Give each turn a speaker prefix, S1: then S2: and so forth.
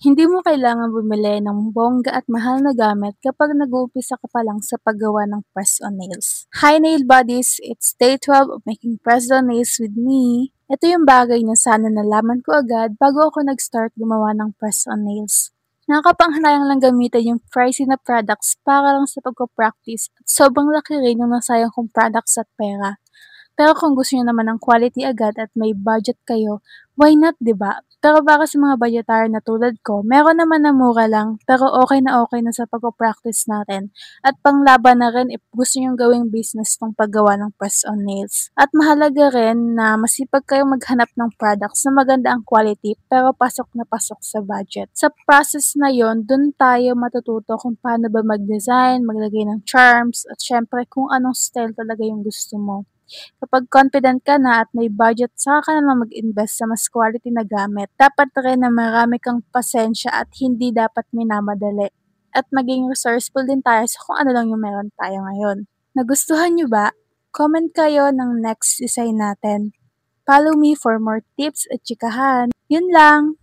S1: Hindi mo kailangang bumili ng bongga at mahal na gamit kapag nag-uumpisa ka pa lang sa paggawa ng press-on nails. Hi nail buddies! It's day 12 of making press-on nails with me. Ito yung bagay na sana nalaman ko agad bago ako nag-start gumawa ng press-on nails. Nakakapanghinayang lang gamitin yung pricey na products para lang sa pagko-practice at sobrang laki rin yung nasayang kong products at pera. Pero kung gusto niyo naman ng quality agad at may budget kayo, why not, 'di ba? Pero para sa mga budgetar na tulad ko, meron naman na mura lang pero okay na sa pagpo-practice natin at panglaban na rin if gusto niyong gawing business 'tong paggawa ng press-on nails. At mahalaga rin na masipag kayong maghanap ng products na maganda ang quality pero pasok na pasok sa budget. Sa process na yon, dun tayo matututo kung paano ba mag-design, maglagay ng charms at syempre kung anong style talaga yung gusto mo. Kapag confident ka na at may budget, saka ka naman mag-invest sa mas quality na gamit. Dapat rin na marami kang pasensya at hindi dapat minamadali. At maging resourceful din tayo sa kung ano lang yung meron tayo ngayon. Nagustuhan nyo ba? Comment kayo ng next design natin. Follow me for more tips at chikahan. Yun lang!